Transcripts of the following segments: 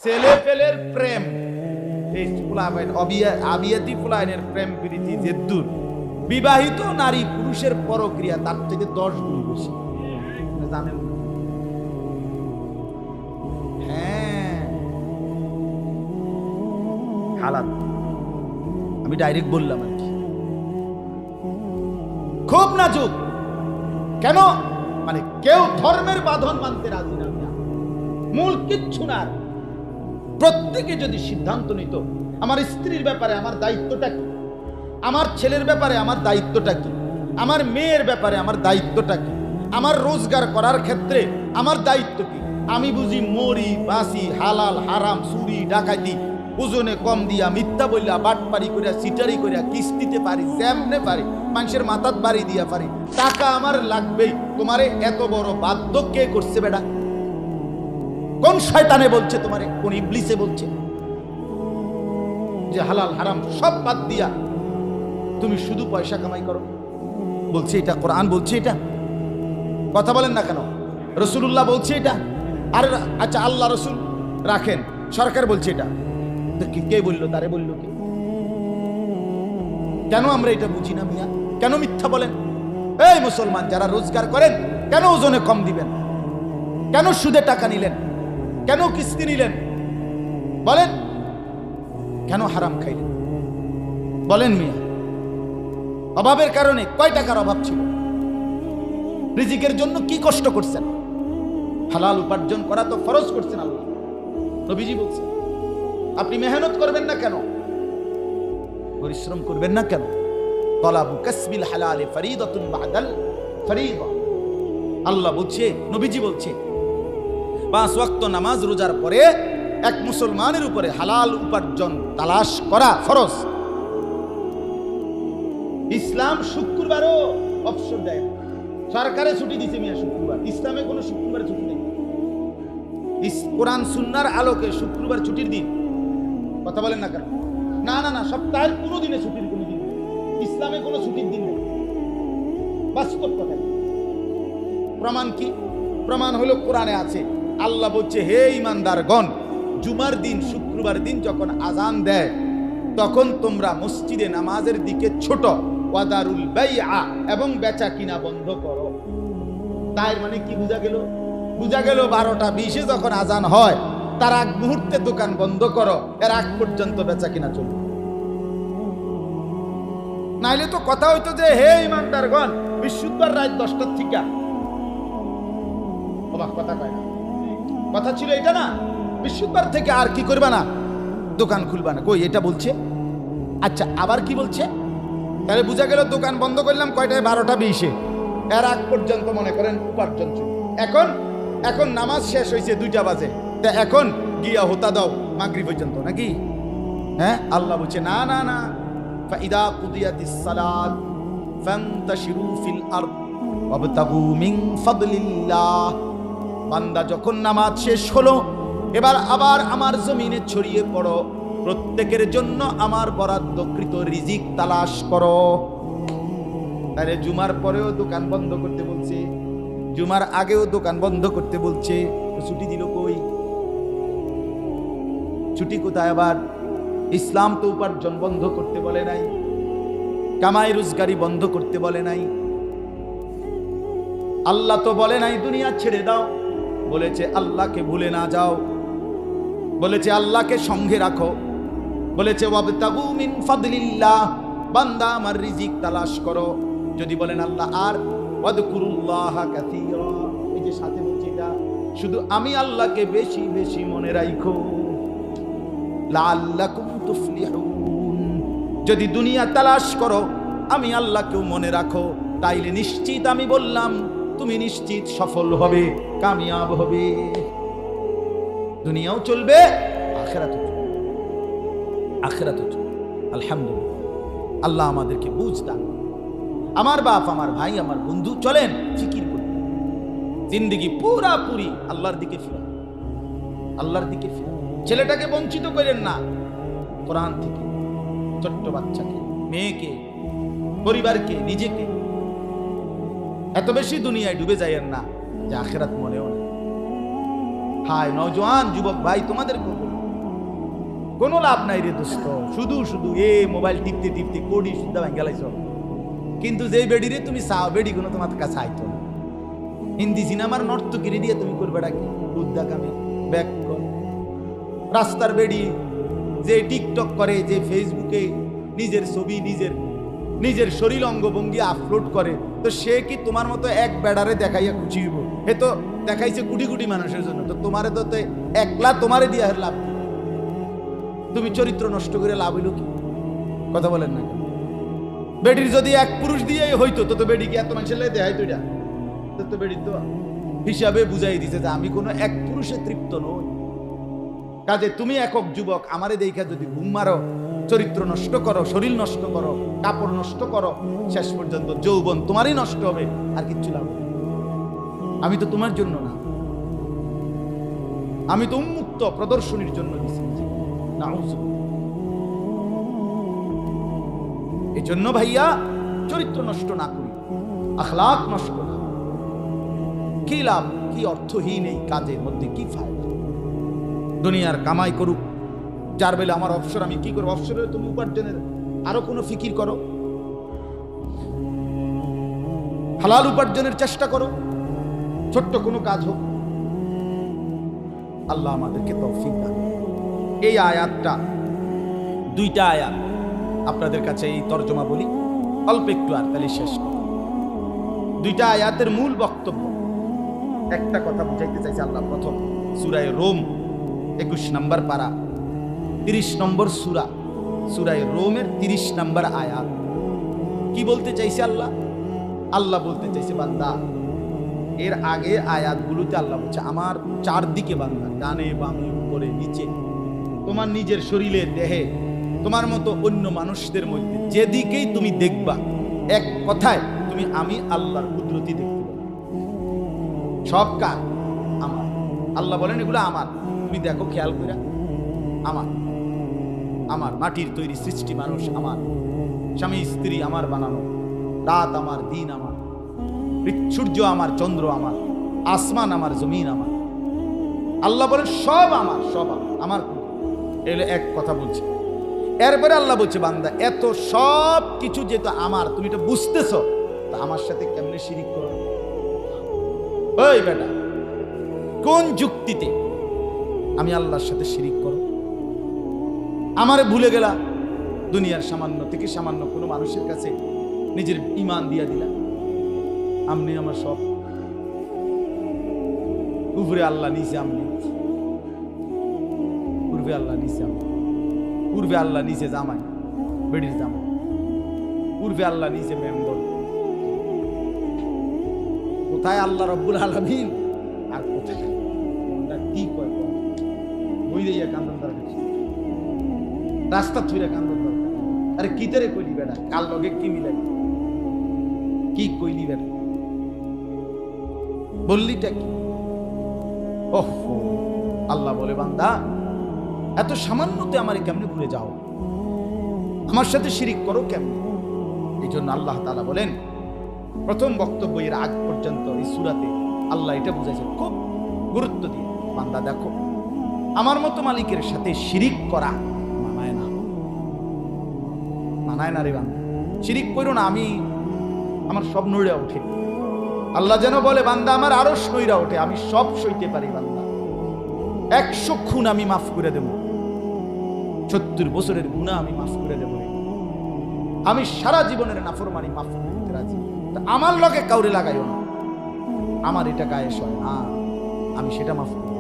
ছেলে পেলের প্রেম, এই ফুলাবেন আবিয়াতি ফুলাইনের প্রেম প্রীতি যে দূর, বিবাহিত নারী পুরুষের পরক্রিয়া তার থেকে 10 গুণ বেশি জানেন। হ্যাঁ, হালাত আমি ডাইরেক্ট বললাম আর কি, খুব নাজুক। কেন? মানে কেউ ধর্মের বাঁধন মানতে রাজি না, মূল কিচ্ছু না। প্রত্যেকে যদি সিদ্ধান্ত নিত আমার স্ত্রীর ব্যাপারে আমার দায়িত্বটা কি, আমার ছেলের ব্যাপারে আমার দায়িত্বটা কি, আমার মেয়ের ব্যাপারে আমার দায়িত্বটা কি, আমার রোজগার করার ক্ষেত্রে আমার দায়িত্ব কি, আমি বুঝি মরি বাসি হালাল হারাম চুরি ডাকাতি ওজনে কম দিয়া মিথ্যা বললা বাটপারি করিয়া সিটারি করিয়া কিস্তিতে পারি, যেমনে পারি মানুষের মাথাত বাড়ি দিয়া পারি, টাকা আমার লাগবেই। তোমারে এত বড় বাধ্য কে করছে বেটা? কোন শয়তানে বলছে তোমারে? কোন ইবলিসে বলছে যে হালাল হারাম সব বাদ দিয়া তুমি শুধু পয়সা কামাই করো? বলছে এটা, কোরআন বলছে এটা। কথা বলেন না কেন? রাসূলুল্লাহ বলছে এটা। আর আচ্ছা, আল্লাহ রাসূল রাখেন, সরকার বলছে এটা, কে বললো? তারে বললো কে? কেন আমরা এটা বুঝি না মিয়া? কেন মিথ্যা বলেন? এই মুসলমান যারা রোজগার করেন, কেন ওজনে কম দিবেন? কেন সুদে টাকা নিলেন? কেন কিস্তি নিলেন? বলেন, কেন হারাম খাইলেন? বলেন মিয়া। অভাবের কারণে কয় টাকার অভাব ছিল? রিজিকের জন্য কি কষ্ট করছেন? হালাল উপার্জন করা তো ফরজ করছেন আল্লাহ, নবীজি বলছেন। আপনি মেহনত করবেন না কেন? পরিশ্রম করবেন না কেন? তলাবু কাসবিল হালালি ফরিদাতুন বাদাল ফরিদা। আল্লাহ বলছে, নবীজি বলছে, 5 ওয়াক্ত নামাজ রোজার পরে এক মুসলমানের উপরে হালাল উপার্জন তালাশ করা ফরজ। ইসলাম শুক্রবারও অবসর দেয় না। সরকারে ছুটি দিছে মিয়া শুক্রবার, ইসলামে কোনো শুক্রবারে ছুটি নেই। কোরআন সুন্নাহর আলোকে শুক্রবার ছুটির দিন। কথা বলেন না কেন? না না না, সপ্তাহের কোনো দিনে ছুটির কোনো দিন নেই। ইসলামে কোনো ছুটির দিন নেই। বাস্তব কথা। প্রমাণ কি? প্রমাণ হলো কোরআনে আছে। আল্লাহ বলছে, হে ঈমানদারগণ, জুমার দিন শুক্রবার দিন যখন আজান দেয় তখন তোমরা মসজিদে নামাজের দিকে ছোট, ওয়াদারুল বাইআ, এবং বেচা কিনা বন্ধ করো। তাই মানে কি বোঝা গেল? বোঝা গেল 12টা 20-এ যখন আজান হয় তার আগ মুহূর্তে দোকান বন্ধ করো, এর আগ পর্যন্ত বেচা কিনা চলবে। নাইলে তো কথা হইতো যে হে ঈমানদারগণ, বৃহস্পতিবার রাত 10টার থেকে। অবাক কথা কয় না? কথা ছিল এটা না, বৃহস্পতিবার থেকে আর কি করবা না, দোকান খুলবা না। কই এটা বলছে? আচ্ছা, আবার কি বলছে? তাহলে বোঝা গেল দোকান বন্ধ করলাম কয়টায়? 12টা 20-এ। এর আগ পর্যন্ত মনে করেন উপার্জন চলবে। এখন নামাজ শেষ হয়েছে 2টা বাজে, তা এখন গিয়া হোতা দাও মাগরিব পর্যন্ত নাকি? হ্যাঁ, আল্লাহ বলছে না না না, ফাইদা কুদিয়াতিস সালাত ফান্তাশিরু ফিল আরদ ওয়াবতাগু মিন ফাদলিল্লাহ। বান্দা যখন নামাজ শেষ হলো, এবার আবার আমার জমিনে ছড়িয়ে পড়ো, প্রত্যেকের জন্য আমার বরাদ্দকৃত রিজিক তালাশ করো। তাহলে জুমার পরেও দোকান বন্ধ করতে বলছে, জুমার আগেও দোকান বন্ধ করতে বলছে। ছুটি দিল কই? ছুটি কোথায়? আবার ইসলাম তো উপার্জন বন্ধ করতে বলে নাই, কামাই রোজগারি বন্ধ করতে বলে নাই। আল্লাহ তো বলে নাই দুনিয়া ছেড়ে দাও, বলেছে আল্লাহকে ভুলে না যাও, বলেছে আল্লাহকে সঙ্গে রাখো, বলেছে ওয়াবতাগু মিন ফাদলিল্লাহ, বান্দা আমার রিজিক তালাশ করো। যদি বলেন আল্লাহ আর ওয়াদকুরুল্লাহ কাসীরা, এই যে সাথে বলছি এটা, শুধু আমি আল্লাহকে বেশি বেশি মনে রাখো, লাআল্লাকুম তুফলিহুন। যদি দুনিয়া তালাশ করো, আমি আল্লাহকেও মনে রাখো, তাইলে নিশ্চিত আমি বললাম তুমি নিশ্চিত সফল হবে, কামিয়াব হবে। দুনিয়াও চলবে, আখিরাতও চলবে, আখিরাতও চলবে। আলহামদুলিল্লাহ, আল্লাহ আমাদেরকে বুঝ দান। আমার বাপ, আমার ভাই, আমার বন্ধু, চলেন ফিকির করি, জিন্দেগি পুরাপুরি আল্লাহর দিকে ফিরান, আল্লাহর দিকে ফিরান। ছেলেটাকে বঞ্চিত করেন না কোরআন থেকে, ছোট্ট বাচ্চাকে, মেয়েকে, পরিবারকে, নিজেকে। এত বেশি দুনিয়ায় ডুবে যাইয়েন না যে আখিরাত মনেও না। হায় নওজোয়ান যুবক ভাই, তোমাদেরকে কোনো লাভ নাই রে দোস্ত, শুধু শুধু মোবাইল টিপতে টিপতে কোডি শুদ্ধা ভাঙ্গালাইছ। কিন্তু যেই বেডিরে তুমি চাও, বেডি কোনো তোমার কাছে আইতো না। হিন্দি সিনেমার নর্তকিরি দিয়ে তুমি করবে কি বুদ্ধা কামে ব্যাক কর। রাস্তার বেডি যে টিকটক করে, যে ফেসবুকে নিজের ছবি নিজের শরীর অঙ্গভঙ্গি আপলোড করে, তো সে কি তোমার মতো এক বেড়ারে দেখাইয়া খুশি হইব? এ তো দেখাইছে কোটি কোটি মানুষের জন্য, তো তোমারে তো একলা তোমারে দিয়া লাভ। তুমি চরিত্র নষ্ট করে লাভ হইল কি? কথা বলেন না। বেডির যদি এক পুরুষ দিয়ে হইতো তো বেডি কি এত মানুষের লাগে দেখাইতো? এটা তো বেডি তো হিসাবে বুঝাই দিছে যে আমি কোনো এক পুরুষে তৃপ্ত নই। কাজে তুমি একক যুবক, আমারে দেখা যদি ঘুম মারো, চরিত্র নষ্ট করো, শরীর নষ্ট করো, কাপড় নষ্ট করো, শেষ পর্যন্ত যৌবন তোমারই নষ্ট হবে, আর কিচ্ছু লাভ। আমি তো তোমার জন্য না, আমি তো উন্মুক্ত প্রদর্শনীর জন্য দিছি। এই জন্য ভাইয়া চরিত্র নষ্ট না করি, আখলাক নষ্ট না। কি লাভ, কি অর্থহীন এই কাজের মধ্যে কি ফায়দা? দুনিয়ার কামাই করুক, যার বেলা আমার অবসর, আমি কি করবো? অবসরে তুমি উপার্জনের আরো কোনো ফিকির করো, হালাল উপার্জনের চেষ্টা করো, ছোট্ট কোনো কাজ হোক। আল্লাহ আমাদেরকে তৌফিক দান। এই আয়াতটা, দুইটা আয়াত আপনাদের কাছে এই তর্জমা বলি অল্প একটু, আর তাহলে শেষ করব। দুইটা আয়াতের মূল বক্তব্য, একটা কথা বুঝাইতে চাইছে আল্লাহ। প্রথম সূরা রোম 21 নম্বর পারা 30 নম্বর সূরা, সূরা রোমের 30 নম্বর আয়াত। কি বলতে চাইছে আল্লাহ? আল্লাহ বলতে চাইছে বান্দা, এর আগে আয়াতগুলোতে আল্লাহ বলছে আমার চারদিকে বান্দা, ডানে বামে উপরে নিচে, তোমার নিজের শরীরে দেহে, তোমার মতো অন্য মানুষদের মধ্যে যেদিকেই তুমি দেখবা, এক কথায় তুমি আমি আল্লাহর কুদরতি দেখতে পাবে। সব কাজ আমার। আল্লাহ বলেন এগুলো আমার, তুমি দেখো খেয়াল করে। আমার মাটির তৈরি সৃষ্টি মানুষ আমার, স্বামী স্ত্রী আমার বানানো, রাত আমার, দিন আমার, সূর্য আমার, চন্দ্র আমার, আসমান আমার, জমিন আমার। আল্লাহ বলেন সব আমার, সব আমার। এগুলো এক কথা বলছে। এরপরে আল্লাহ বলছে বান্দা, এত সব কিছু যেহেতু আমার, তুমি এটা বুঝতেছ, তা আমার সাথে কেমনে শিরিক করো? ওই বেটা, কোন যুক্তিতে আমি আল্লাহর সাথে শিরিক করো? আমারে ভুলে গেলা, দুনিয়ার সামান্য থেকে সামান্য কোনো মানুষের কাছে নিজের ঈমান দিয়া দিলা। আমনি আমার সব, উপরে আল্লাহ নিচে আমনি, পূর্বে আল্লাহ নিচে আমনি, পূর্বে আল্লাহ নিচে জামাই, বেডির জামাই, পূর্বে আল্লাহ নিচে মেম্বর। কোথায় আল্লাহ রব্বুল আলামিন আর কোথায় কি কয়? বই দিয়া কান্দন দরকার, রাস্তা থুইরা কান্দন দরকার। আরে কি তারে কইলি বেটা, কার লগে কি মিলাই, কি কইলি বেটা, বললিটা কি? ওহ, আল্লাহ বলে বান্দা, এত সামান্যতে আমারে কেমনে ভুলে যাও, আমার সাথে শিরিক করো কেমনে? এই জন্য আল্লাহ তাআলা বলেন, প্রথম বক্তব্য এর আগ পর্যন্ত এই সূরাতে আল্লাহ এটা বুঝাইছে খুব গুরুত্ব দিয়ে, বান্দা দেখো আমার মতো মালিকের সাথে শিরিক করা মানায় না, মানায় না রে বান্দা, শিরিক করো না। আমার সব নইরা ওঠে, আল্লাহ যেন বলে বান্দা আমার আরো নইরা ওঠে, আমি সব সইতে পারি বান্দা। 100 খুন আমি মাফ করে দেব, 70 বছরের গুনাহ আমি মাফ করে দেব, আমি সারা জীবনের নাফরমানি মাফ করতে রাজি। আমার লগে কাউরে লাগাইও না, আমার এটা গায়ে সয় না, আমি সেটা মাফ করব।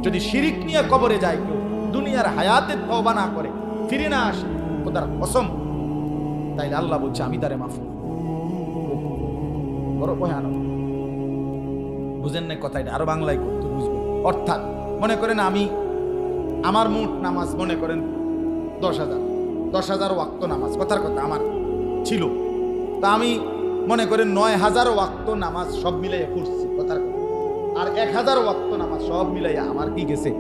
যদি শিরিক নিয়ে কবরে যায় কেউ, দুনিয়ার হায়াতে তওবা না করে, ফিরে না আসে, খোদার কসম, তাইলে আল্লাহ বলছে আমি তারে মাফ করব। বড় ভয়ানক, বুঝেন না কথা? এটা আরো বাংলায় করতে বুঝবেন। অর্থাৎ মনে করেন আমার মোট নামাজ মনে করেন 10,000 ওয়াক্ত নামাজ, কথার কথা আমার ছিল, তা আমি মনে করেন 9,000 ওয়াক্ত নামাজ সব মিলাইয়া পড়ছি, কথার কথা। আর 1,000 ওয়াক্ত নামাজ সব মিলাইয়া আমার কি গেছে,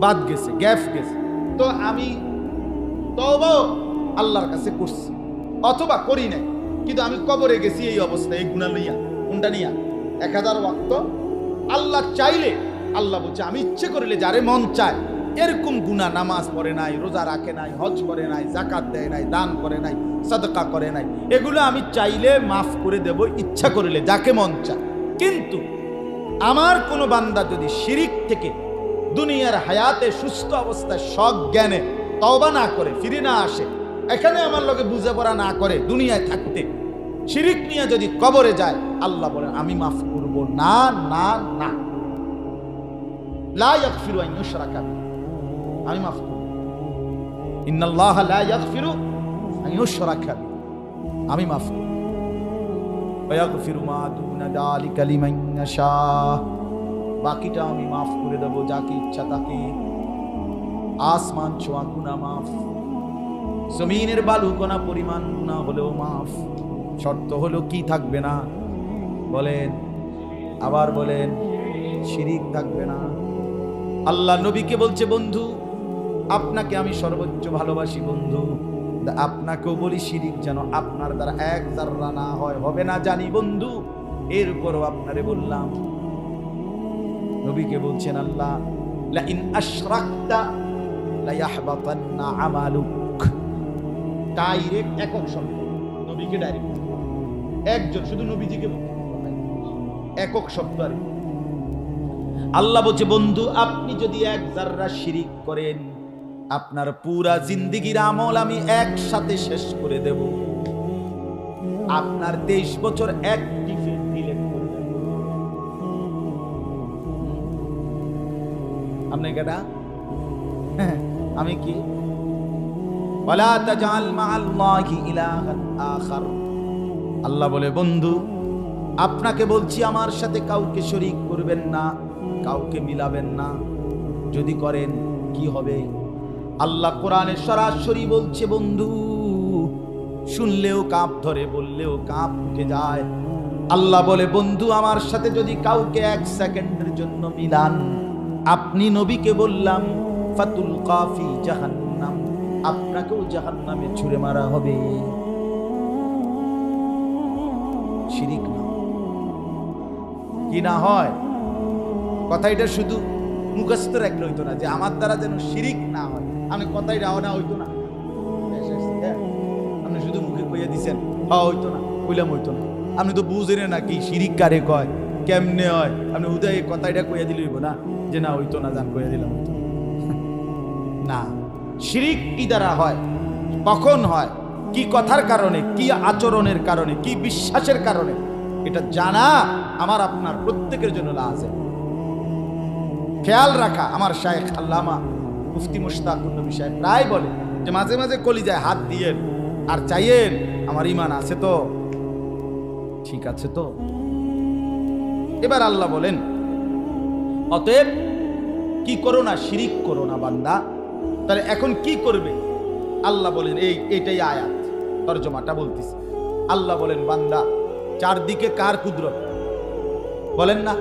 বাদ গেছে, গ্যাপ গেছে। তো আমি তওবা আল্লাহর কাছে করছি, অথবা করি নাই, কিন্তু আমি কবরে গেছি এই অবস্থায়, এই গুনাহ লইয়া, কোনটা নিয়া? 1,000 ওয়াক্ত। আল্লাহ চাইলে, আল্লাহ বলছে আমি ইচ্ছে করিলে যারে মন চায় এরকম গুনাহ, নামাজ পড়ে নাই, রোজা রাখে নাই, হজ করে নাই, যাকাত দেয় নাই, দান করে নাই, সাদকা করে নাই, এগুলো আমি চাইলে মাফ করে দেব ইচ্ছা করলে, যাকে মন চায়। কিন্তু আমার কোনো বান্দা যদি শিরিক থেকে দুনিয়ার হায়াতে সুস্থ অবস্থায় সজ্ঞানে তওবা না করে, ফিরে না আসে, এখানে আমার লগে বুঝাপড়া না করে, দুনিয়ায় থাকতে শিরিক নিয়ে যদি কবরে যায়, আল্লাহ বলেন আমি মাফ করব না, না, না। লা ইয়াগফিরু আন ইউশরাকা বিহি, আমি মাফ করব। ইন্নাল্লাহা লা ইয়াগফিরু আন ইউশরাকা বিহি, আমি মাফ করব। ওয়া ইয়াগফিরু মা দুনা যালিকা লিমান ইয়াশা, বাকিটা আমি মাফ করে দেব যাকে ইচ্ছা তাকে। আসমান ছোঁয়া গুনাহ মাফ, জমিনের বালু কণা পরিমাণ গুনাহ হলেও মাফ। শর্ত হলো কি থাকবে না বলেন, আবার বলেন, শিরিক থাকবে না। আল্লাহ নবীকে বলছে, বন্ধু আপনাকে আমি সর্বোচ্চ ভালোবাসি বন্ধু, আপনাকেও বলি শিরিক যেন আপনার দ্বারা এক যাররা না হয়, হবে না জানি বন্ধু, এরপরও আপনারে বললাম। নবীকে বলছেন আল্লাহ, লা ইন আশরাকতা লা ইয়াহবাতান্না আমালুক। ডাইরেক্ট একক শব্দ, নবীকে ডাইরেক্ট একজন, শুধু নবীজিকে একক শব্দ। আর আল্লাহ বলছে, বন্ধু আপনি যদি এক যাররা শিরিক করেন, আপনার পুরা জিন্দেগির আমল আমি একসাথে শেষ করে দেব। আপনার 23 বছর এক টিপে ডিলিট করে দেব। আপনি কেডা? আমি কি? ওয়ালা তাজাল মাআল্লাহি ইলাহান আখার। আল্লাহ বলে, বন্ধু আপনাকে বলছি আমার সাথে কাউকে শরীক করবেন না, কাউকে মিলাবেন না। যদি করেন কি হবে? আল্লাহ কোরআনে সরাসরি বলছে, বন্ধু শুনলেও কাঁপ ধরে, বললেও কাঁপ উঠে যায়। আল্লাহ বলে, বন্ধু আমার সাথে যদি কাউকে 1 সেকেন্ডের জন্য মিলান, আপনি নবীকে বললাম ফাতুল কাফি জাহান্নাম, আপনাকেও জাহান্নামে ছুঁড়ে মারা হবে। শিরিক না কি না হয় কথা, এটা শুধু মুখস্থ রাখলে হইতো না যে আমার দ্বারা যেন শিরিক না হয়। আমি কথাই রাওনা হইতো না, আপনি শুধু মুখে কইয়া দিছেন হ্যাঁ হইতো না, কইলাম হইতো না। আপনি তো বুঝেন না কি শিরিক কারে কয়, কেমনে হয়। আপনি উদয় কথাটা কইয়া দিলে হইব না যে না হইতো না, জান কইয়া দিলাম হইতো না। শিরিক কি দ্বারা হয়, কখন হয়, কি কথার কারণে, কি আচরণের কারণে, কি বিশ্বাসের কারণে, এটা জানা আমার আপনার প্রত্যেকের জন্য লাজেম। খেয়াল রাখা। আমার শায়েখ আল্লামা মুফতি মুশতাকুর নবী সাহেব প্রায় বলে যে মাঝে মাঝে কলিজায় হাত দিয়েন আর চাইয়েন আমার ঈমান আছে তো, ঠিক আছে তো। এবার আল্লাহ বলেন, অতএব কি করো না, শিরিক করো না বান্দা। তাহলে এখন কি করবে? আল্লাহ বলেন, এইটাই আয়াত, তরজমাটা বলতেছি। আল্লাহ বলেন, বান্দা চারদিকে কার কুদরত বলেন না,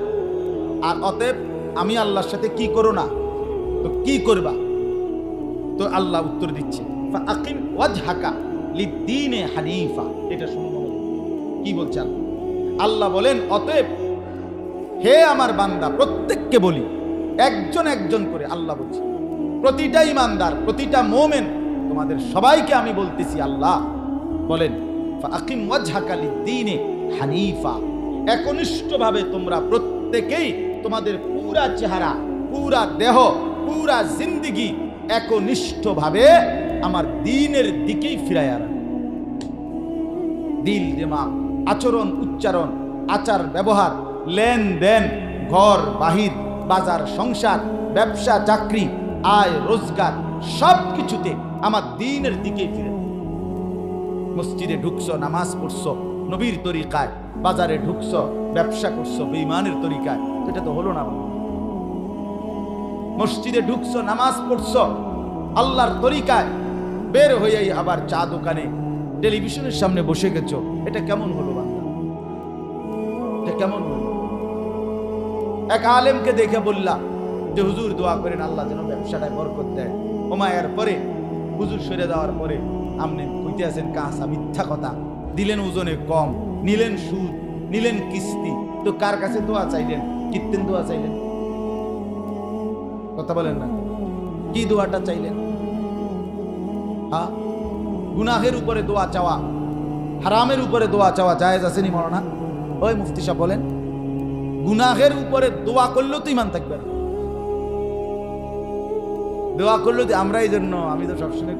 আর অতএব আমি আল্লাহর সাথে কি করো না, তো কি করবা? তো আল্লাহ উত্তর দিচ্ছে, ফাআকিম ওয়াজহাকা লিদ্দীনে হানিফা। এটা শুনুন কি বলছেন আল্লাহ। বলেন, অতএব হে আমার বান্দা, প্রত্যেককে বলি একজন একজন করে। আল্লাহ বলছে প্রতিটা ইমানদার, প্রতিটা মুমিন, তোমাদের সবাইকে আমি বলতেছি। আল্লাহ বলেন, ফাআকিম ওয়াজহাকা লিদ্দীনে হানিফা। একনিষ্ঠভাবে তোমরা প্রত্যেকেই তোমাদের পুরা চেহারা, পুরা দেহ, পুরা জিন্দেগি একনিষ্ঠভাবে আমার দ্বীনের দিকেই ফিরাইয়া রাখো। দিল, দিমাগ, আচরণ, উচ্চারণ, আচার ব্যবহার, লেনদেন, ঘর বাহির, বাজার সংসার, ব্যবসা চাকরি, আয় রোজগার, সব কিছুতে আমার দ্বীনের দিকেই ফিরে। মসজিদে ঢুকছো, নামাজ পড়ছো নবীর তরিকায়, বাজারে ঢুকছো, ব্যবসা করছো বেঈমানের তরিকায়, এটা তো হলো না। মসজিদে ঢুকছো, নামাজ পড়ছো আল্লাহর তরিকায়, বের হয়েই আবার চা দোকানে, টেলিভিশনের সামনে বসে গেছো, এটা কেমন হলো বান্দা? এটা কেমন হলো? এক আলেমকে দেখে বললা যে হুজুর দোয়া করেন আল্লাহ যেন ব্যবসাটায় বরকত দেয়। ওমায়ের পরে হুজুর সরে দেওয়ার পরে আপনি কইতে আছেন কাঁচা মিথ্যা কথা, দিলেন ওজনে কম, নিলেন সুদ, নিলেন কিস্তি, তো কার কাছে দোয়া চাইলেন? কীর্তেন দোয়া চাইলেন? কথা বলেন না, কি দোয়াটা চাইলেন? হ্যাঁ, গুনাহের উপরে দোয়া চাওয়া, হারামের উপরে দোয়া চাওয়া জায়েজ আসেনি মরনা? ওই মুফতি সাহেব বলেন, গুনাহের উপরে দোয়া করলেও তো ইমান থাকবে না। দোয়া করলেও আমরা এই জন্য, আমি তো সবসময়